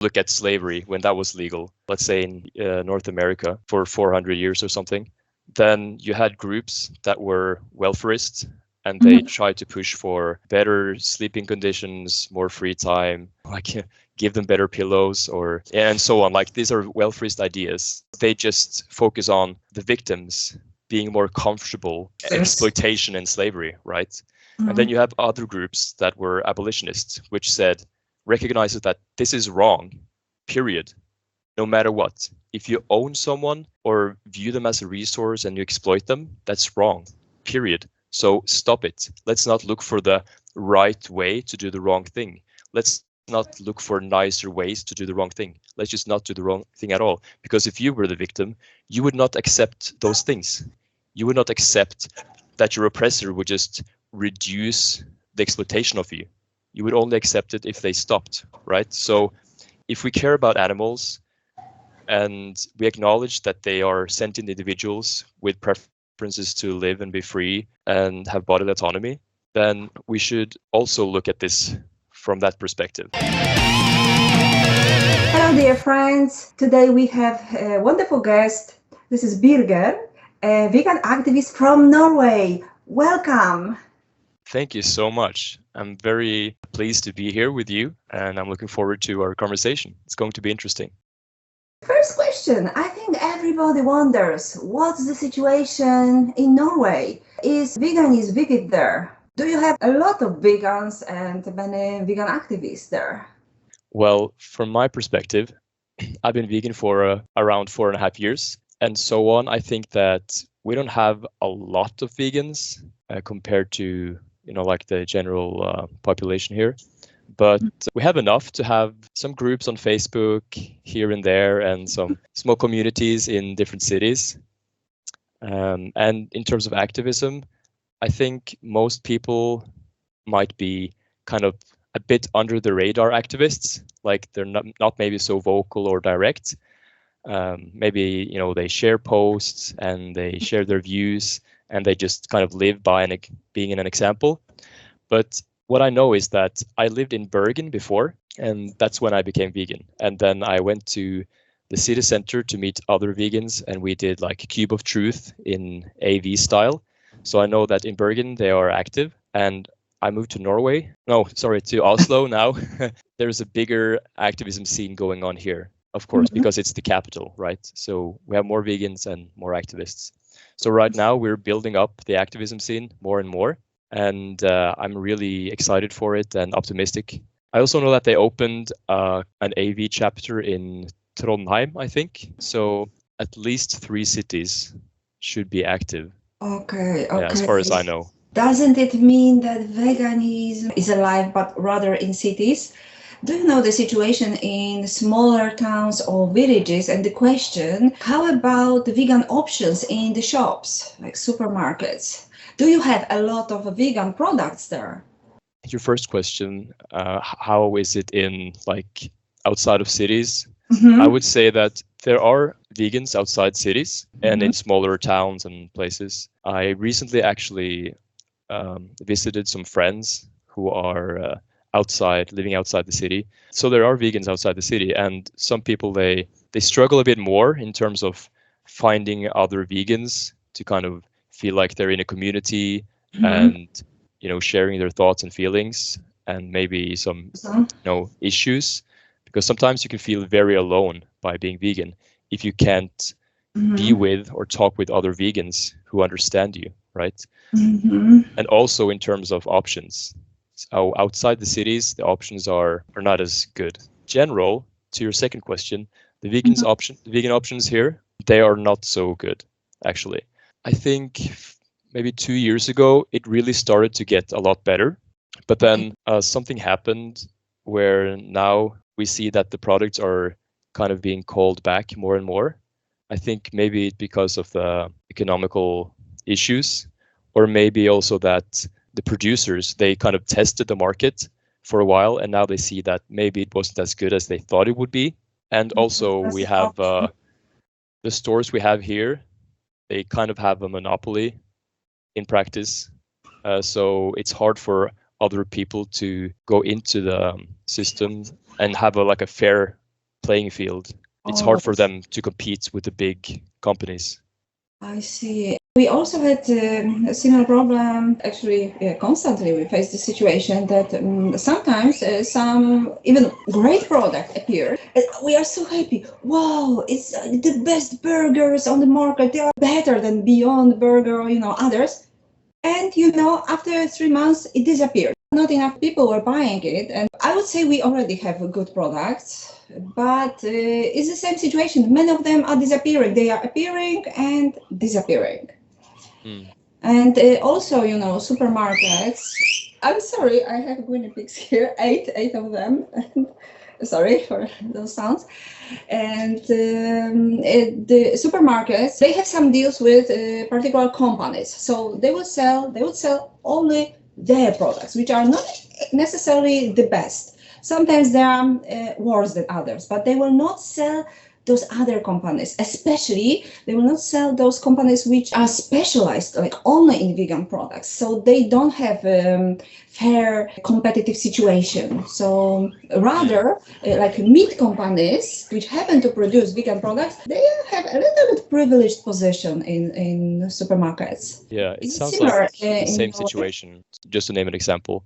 look at slavery when that was legal, let's say in North America for 400 years or something, then you had groups that were welfarist and they tried to push for better sleeping conditions, more free time, like give them better pillows or and so on. Like these are welfarist ideas. They just focus on the victims being more comfortable, exploitation and slavery, right? And then you have other groups that were abolitionists, which said, recognizes that this is wrong, period, no matter what. If you own someone or view them as a resource and you exploit them, that's wrong, period. So stop it. Let's not look for the right way to do the wrong thing. Let's not look for nicer ways to do the wrong thing. Let's just not do the wrong thing at all. Because if you were the victim, you would not accept those things. You would not accept that your oppressor would just reduce the exploitation of you. You would only accept it if they stopped, right? So if we care about animals and we acknowledge that they are sentient individuals with preferences to live and be free and have bodily autonomy, then we should also look at this from that perspective. Hello, dear friends. Today we have a wonderful guest. This is Birger, a vegan activist from Norway. Welcome. Thank you so much. I'm very pleased to be here with you, and I'm looking forward to our conversation. It's going to be interesting. First question. I think everybody wonders, what's the situation in Norway? Is vegan there? Do you have a lot of vegans and many vegan activists there? Well, from my perspective, I've been vegan for around 4.5 years and so on. I think that we don't have a lot of vegans compared to, like the general population here. But we have enough to have some groups on Facebook here and there and some small communities in different cities. And in terms of activism, I think most people might be kind of a bit under the radar activists, like they're not maybe so vocal or direct. Maybe, they share posts and they share their views and they just kind of live by being an example. But what I know is that I lived in Bergen before, and that's when I became vegan. And then I went to the city center to meet other vegans, and we did like Cube of Truth in AV style. So I know that in Bergen they are active, and I moved to Oslo now. There's a bigger activism scene going on here, of course, because it's the capital, right? So we have more vegans and more activists. So right now we're building up the activism scene more and more. And I'm really excited for it and optimistic. I also know that they opened an AV chapter in Trondheim, I think. So at least 3 cities should be active. Okay. Yeah, as far as I know. Doesn't it mean that veganism is alive, but rather in cities? Do you know the situation in smaller towns or villages? And the question, how about the vegan options in the shops, like supermarkets? Do you have a lot of vegan products there? Your first question, how is it in like outside of cities? I would say that there are vegans outside cities and in smaller towns and places. I recently actually visited some friends who are living outside the city. So there are vegans outside the city, and some people, they struggle a bit more in terms of finding other vegans to kind of feel like they're in a community and, sharing their thoughts and feelings and maybe some, issues, because sometimes you can feel very alone by being vegan if you can't be with or talk with other vegans who understand you, right? And also in terms of options. So outside the cities, the options are not as good. General, to your second question, the vegan options here, they are not so good, actually. I think maybe 2 years ago, it really started to get a lot better. But then something happened where now we see that the products are kind of being called back more and more. I think maybe because of the economical issues, or maybe also that the producers, they kind of tested the market for a while, and now they see that maybe it wasn't as good as they thought it would be. And also we have the stores we have here, they kind of have a monopoly in practice. So it's hard for other people to go into the system and have a fair playing field. It's hard for them to compete with the big companies. I see. We also had a similar problem. Actually, constantly we face the situation that sometimes some even great product appear. We are so happy. Wow, it's the best burgers on the market. They are better than Beyond Burger, others. And after 3 months, it disappeared. Not enough people were buying it, and I would say we already have a good products, but it's the same situation. Many of them are disappearing. They are appearing and disappearing. And also, supermarkets. I'm sorry, I have guinea pigs here, eight of them. Sorry for those sounds. And the supermarkets, they have some deals with particular companies. So they would sell only their products, which are not necessarily the best. Sometimes they are worse than others, but they will not sell those other companies. Especially, they will not sell those companies which are specialized, like only in vegan products. So they don't have fair competitive situation. So rather, like meat companies, which happen to produce vegan products, they have a little bit privileged position in supermarkets. Yeah, it sounds like the same situation. Just to name an example,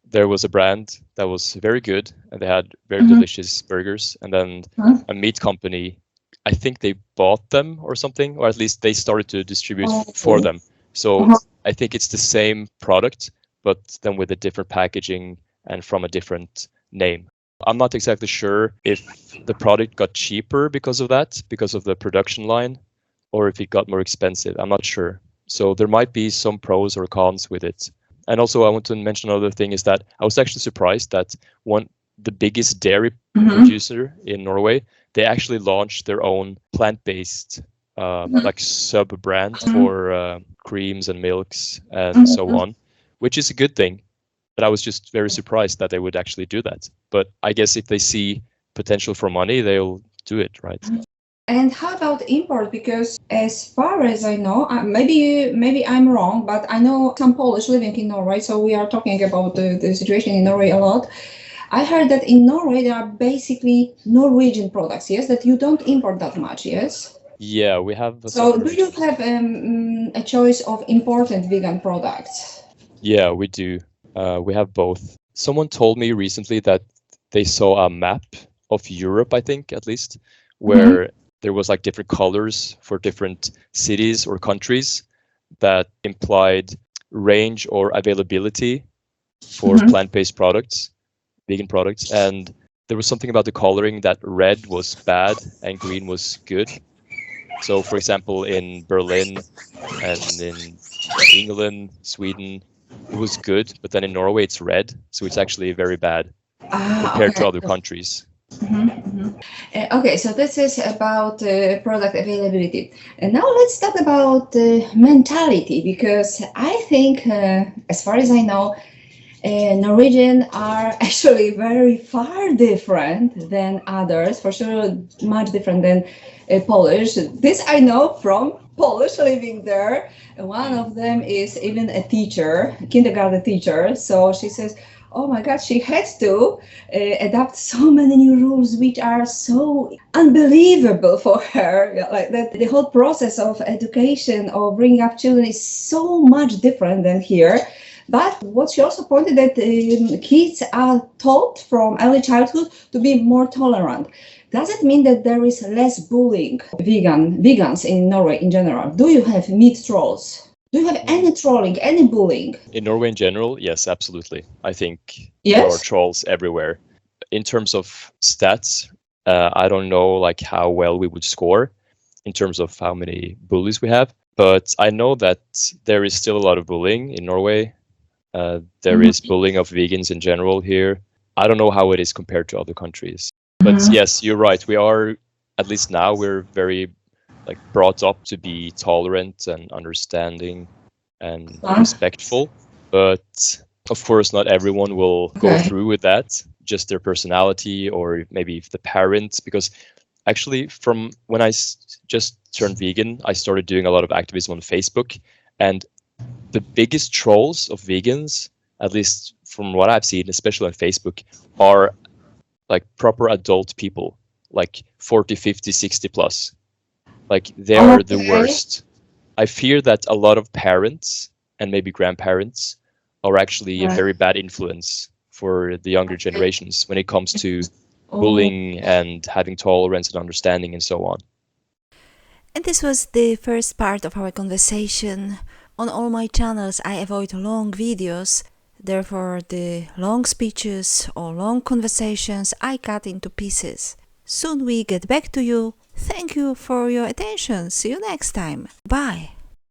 there was a brand that was very good and they had very delicious burgers, and then a meat company, I think they bought them or something, or at least they started to distribute for them. So I think it's the same product, but then with a different packaging and from a different name. I'm not exactly sure if the product got cheaper because of that, because of the production line, or if it got more expensive. I'm not sure. So there might be some pros or cons with it. And also I want to mention another thing is that I was actually surprised that the biggest dairy producer in Norway, they actually launched their own plant-based like sub-brand for creams and milks and so on, which is a good thing. But I was just very surprised that they would actually do that. But I guess if they see potential for money, they'll do it, right? And how about import? Because as far as I know, maybe I'm wrong, but I know some Polish living in Norway, so we are talking about the situation in Norway a lot. I heard that in Norway there are basically Norwegian products, yes, that you don't import that much, yes? Yeah, we have. So do you have a choice of imported vegan products? Yeah, we do. We have both. Someone told me recently that they saw a map of Europe, I think, at least, where there was like different colors for different cities or countries that implied range or availability for plant-based products, vegan products. And there was something about the coloring that red was bad and green was good. So for example, in Berlin and in England, Sweden, it was good, but then in Norway it's red, so it's actually very bad compared to other countries. Okay, so this is about product availability. And now let's talk about mentality, because I think, as far as I know, Norwegian are actually very far different than others, for sure much different than Polish. This I know from Polish living there. One of them is even a teacher, kindergarten teacher. So she says, oh my God, she had to adapt so many new rules which are so unbelievable for her. Like that, the whole process of education or bringing up children is so much different than here. But what she also pointed that kids are taught from early childhood to be more tolerant. Does it mean that there is less bullying vegans in Norway in general? Do you have meat trolls? Do you have any trolling, any bullying? In Norway in general, yes, absolutely. I think there are trolls everywhere. In terms of stats, I don't know like how well we would score in terms of how many bullies we have. But I know that there is still a lot of bullying in Norway. There is bullying of vegans in general here. I don't know how it is compared to other countries. But yes, you're right. We are, at least now, we're very like brought up to be tolerant and understanding and respectful. But of course, not everyone will go through with that, just their personality or maybe the parents. Because actually, from when I just turned vegan, I started doing a lot of activism on Facebook. And the biggest trolls of vegans, at least from what I've seen, especially on Facebook, are like proper adult people. like 40, 50, 60 plus. Like they are the worst. I fear that a lot of parents and maybe grandparents are actually a very bad influence for the younger generations when it comes to bullying and having tolerance and understanding and so on. And this was the first part of our conversation. On all my channels I avoid long videos, therefore the long speeches or long conversations I cut into pieces. Soon we get back to you. Thank you for your attention. See you next time. Bye.